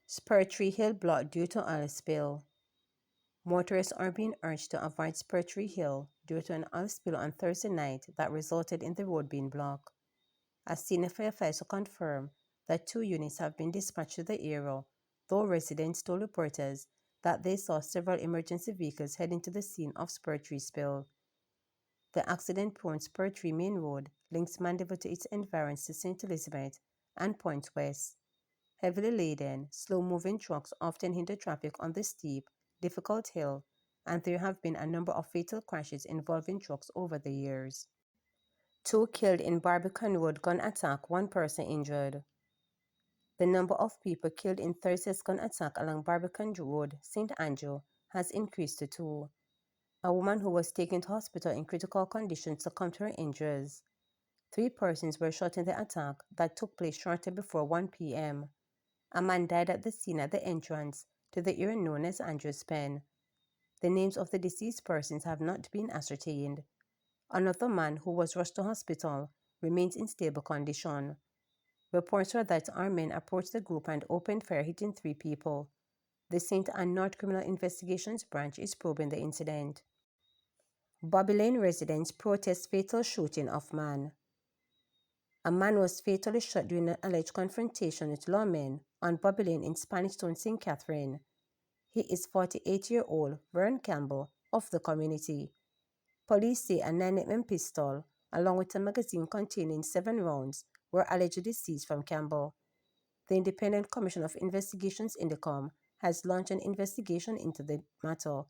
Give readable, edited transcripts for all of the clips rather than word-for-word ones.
Spur Hill blocked due to oil spill. Motorists are being urged to avoid Spur Hill due to an oil spill on Thursday night that resulted in the road being blocked. A senior firefighter confirmed that 2 units have been dispatched to the area, though residents told reporters that they saw several emergency vehicles heading to the scene of Spur spill. The accident-prone Spur Main Road links Mandeville to its environs to St. Elizabeth and Point West. Heavily laden, slow-moving trucks often hinder traffic on the steep, difficult hill, and there have been a number of fatal crashes involving trucks over the years. 2 killed in Barbican Road gun attack, 1 person injured. The number of people killed in Thursday's gun attack along Barbican Road, St. Andrew, has increased to 2. A woman who was taken to hospital in critical condition succumbed to her injuries. 3 persons were shot in the attack that took place shortly before 1 p.m. A man died at the scene at the entrance to the area known as Andrew's Pen. The names of the deceased persons have not been ascertained. Another man who was rushed to hospital remains in stable condition. Reports are that armed men approached the group and opened fire, hitting 3 people. The St. Ann North Criminal Investigations Branch is probing the incident. Bobby Lane residents protest fatal shooting of man. A man was fatally shot during an alleged confrontation with lawmen on Bobby Lane in Spanish Town, St. Catherine. He is 48-year-old Vern Campbell of the community. Police say a 9mm pistol, along with a magazine containing 7 rounds, were allegedly seized from Campbell. The Independent Commission of Investigations INDECOM has launched an investigation into the matter.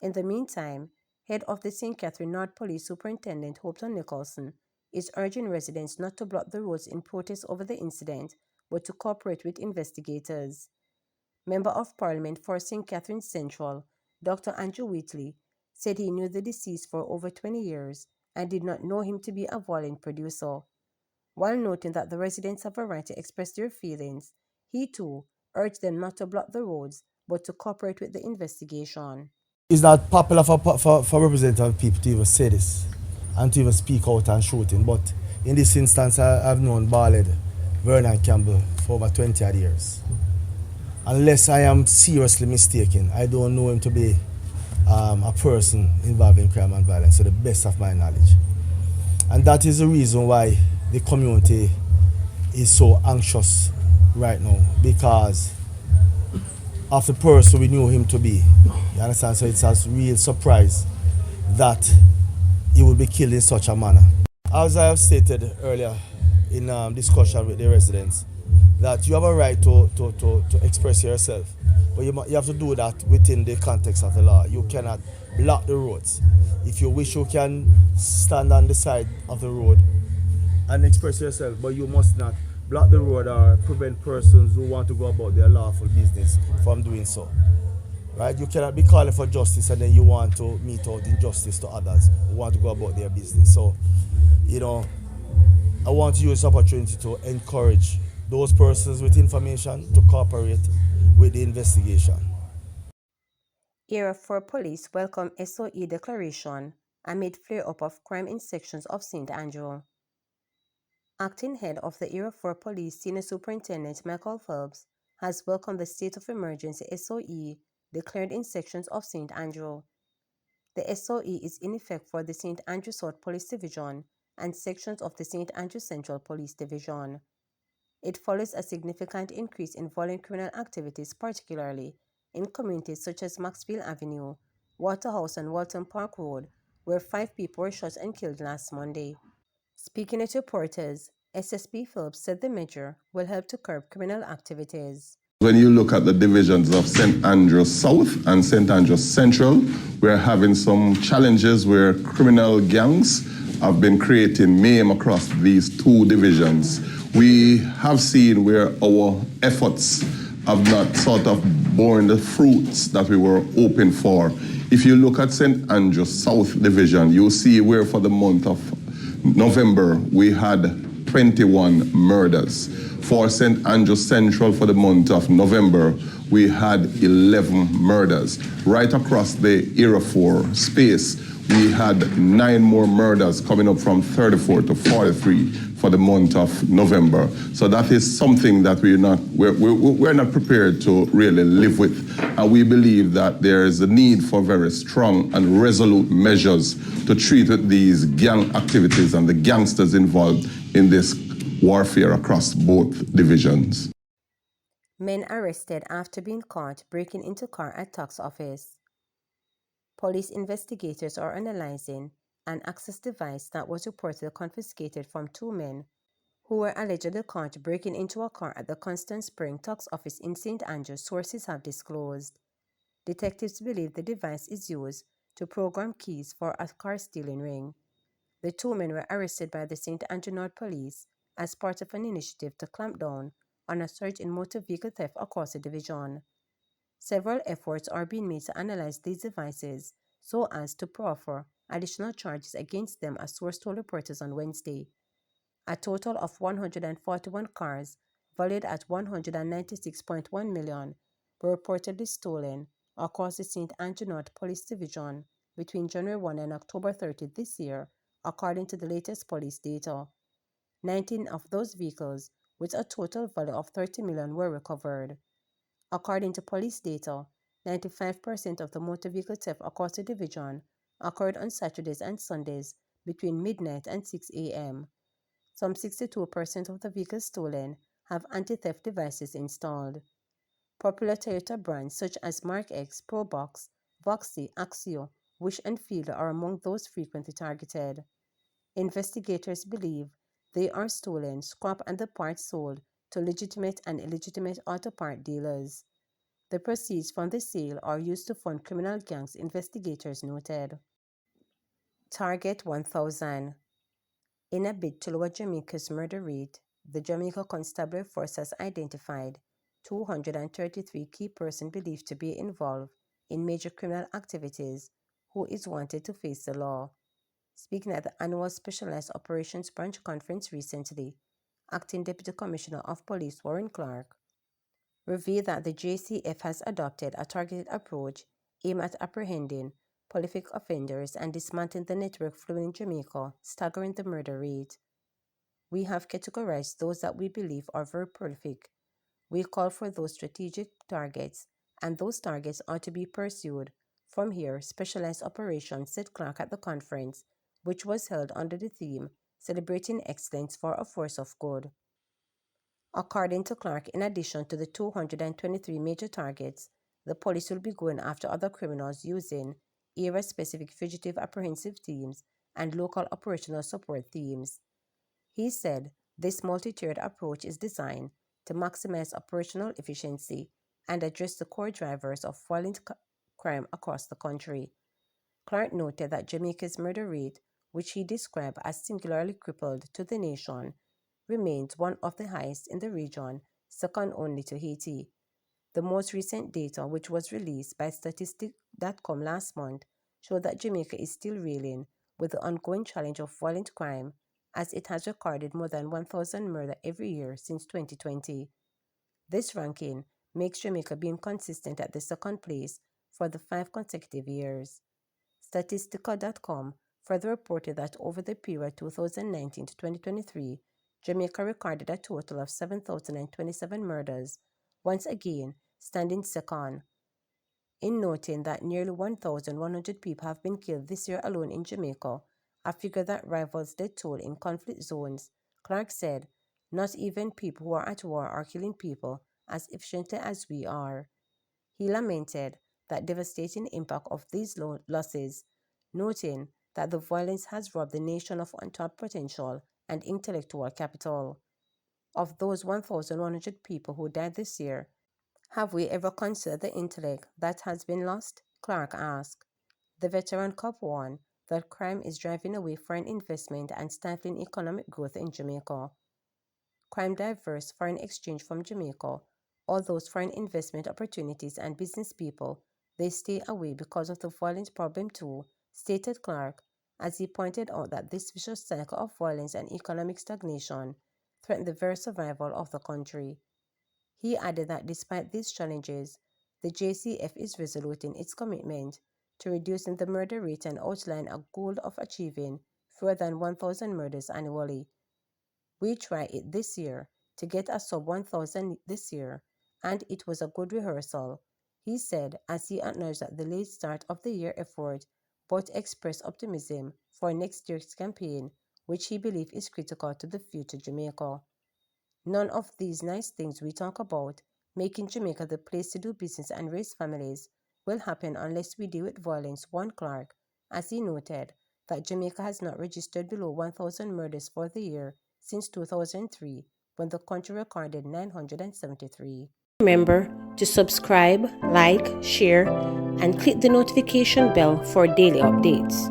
In the meantime, head of the St. Catherine North Police Superintendent Hopton Nicholson is urging residents not to block the roads in protest over the incident, but to cooperate with investigators. Member of Parliament for St. Catherine Central, Dr. Andrew Wheatley, said he knew the deceased for over 20 years and did not know him to be a violent producer. While noting that the residents have a right to express their feelings, he too urged them not to block the roads, but to cooperate with the investigation. It's not popular for representative people to even say this and to even speak out and shooting, but in this instance, I've known Barled, Vernon Campbell, for over 20 odd years. Unless I am seriously mistaken, I don't know him to be a person involved in crime and violence, to the best of my knowledge. And that is the reason why the community is so anxious right now, because of the person we knew him to be. You understand? So it's a real surprise that he would be killed in such a manner. As I have stated earlier in discussion with the residents, that you have a right to express yourself, but you have to do that within the context of the law. You cannot block the roads. If you wish, you can stand on the side of the road and express yourself, but you must not block the road or prevent persons who want to go about their lawful business from doing so. Right? You cannot be calling for justice and then you want to mete out injustice to others who want to go about their business. So, I want to use this opportunity to encourage those persons with information to cooperate with the investigation. Area 4 Police welcome SOE declaration amid flare-up of crime in sections of St. Andrew. Acting head of the Area 4 Police Senior Superintendent Michael Phelps has welcomed the state of emergency SOE declared in sections of St. Andrew. The SOE is in effect for the St. Andrew South Police Division and sections of the St. Andrew Central Police Division. It follows a significant increase in violent criminal activities, particularly in communities such as Maxfield Avenue, Waterhouse and Walton Park Road, where 5 people were shot and killed last Monday. Speaking to reporters, SSP Phillips said the measure will help to curb criminal activities. When you look at the divisions of St. Andrews South and St. Andrews Central, we're having some challenges where criminal gangs have been creating mayhem across these 2 divisions. We have seen where our efforts have not sort of borne the fruits that we were hoping for. If you look at St. Andrews South Division, you'll see where for the month of November we had 21 murders. For St. Andrew Central for the month of November, we had 11 murders. Right across the Era 4 space, we had 9 more murders coming up from 34 to 43 for the month of November. So that is something that we're not prepared to really live with. And we believe that there is a need for very strong and resolute measures to treat with these gang activities and the gangsters involved in this warfare across both divisions. Men arrested after being caught breaking into car at tax office. Police investigators are analyzing an access device that was reportedly confiscated from 2 men who were allegedly caught breaking into a car at the Constant Spring tax office in St. Andrews, sources have disclosed. Detectives believe the device is used to program keys for a car stealing ring. The 2 men were arrested by the St. Andrew North Police as part of an initiative to clamp down on a surge in motor vehicle theft across the division. Several efforts are being made to analyze these devices so as to proffer additional charges against them, as source told reporters on Wednesday. A total of 141 cars, valued at $196.1 million, were reportedly stolen across the St. Andrew North Police Division between January 1 and October 30 this year, according to the latest police data. 19 of those vehicles, with a total value of $30 million, were recovered. According to police data, 95% of the motor vehicle theft across the division occurred on Saturdays and Sundays between midnight and 6 a.m. Some 62% of the vehicles stolen have anti-theft devices installed. Popular Toyota brands such as Mark X, Probox, Voxy, Axio, Wish and Fielder are among those frequently targeted. Investigators believe they are stolen, scrap and the parts sold to legitimate and illegitimate auto part dealers. The proceeds from the sale are used to fund criminal gangs, investigators noted. Target 1,000. In a bid to lower Jamaica's murder rate, the Jamaica Constabulary Force has identified 233 key persons believed to be involved in major criminal activities who is wanted to face the law. Speaking at the annual Specialized Operations Branch Conference recently, Acting Deputy Commissioner of Police Warren Clark revealed that the JCF has adopted a targeted approach aimed at apprehending prolific offenders and dismantling the network fueling Jamaica, staggering the murder rate. We have categorized those that we believe are very prolific. We call for those strategic targets, and those targets are to be pursued. From here, specialized operations, said Clark at the conference, which was held under the theme Celebrating Excellence for a Force of Good. According to Clark, in addition to the 223 major targets, the police will be going after other criminals using area-specific fugitive apprehensive teams and local operational support teams. He said this multi-tiered approach is designed to maximize operational efficiency and address the core drivers of violent crime across the country. Clark noted that Jamaica's murder rate, which he described as singularly crippled to the nation, remains one of the highest in the region, second only to Haiti. The most recent data, which was released by Statistic.com last month, showed that Jamaica is still reeling with the ongoing challenge of violent crime, as it has recorded more than 1,000 murders every year since 2020. This ranking makes Jamaica being consistent at the second place for the 5 consecutive years. Statistica.com further reported that over the period 2019 to 2023, Jamaica recorded a total of 7,027 murders, once again standing second. In noting that nearly 1,100 people have been killed this year alone in Jamaica, a figure that rivals the toll in conflict zones, Clark said, "Not even people who are at war are killing people as efficiently as we are." He lamented the devastating impact of these losses, noting that the violence has robbed the nation of untapped potential and intellectual capital. Of those 1,100 people who died this year, have we ever considered the intellect that has been lost? Clark asked. The veteran cop warned that crime is driving away foreign investment and stifling economic growth in Jamaica. Crime diverts foreign exchange from Jamaica. All those foreign investment opportunities and business people, they stay away because of the violent problem too, stated Clark. as he pointed out that this vicious cycle of violence and economic stagnation threatened the very survival of the country. He added that despite these challenges, the JCF is resolute in its commitment to reducing the murder rate and outlined a goal of achieving fewer than 1,000 murders annually. We tried it this year to get a sub 1,000 this year, and it was a good rehearsal, he said as he acknowledged that the late start of the year effort but expressed optimism for next year's campaign, which he believes is critical to the future Jamaica. None of these nice things we talk about, making Jamaica the place to do business and raise families, will happen unless we deal with violence, warned Clark, as he noted that Jamaica has not registered below 1,000 murders for the year since 2003, when the country recorded 973. Remember to subscribe, like, share, and click the notification bell for daily updates.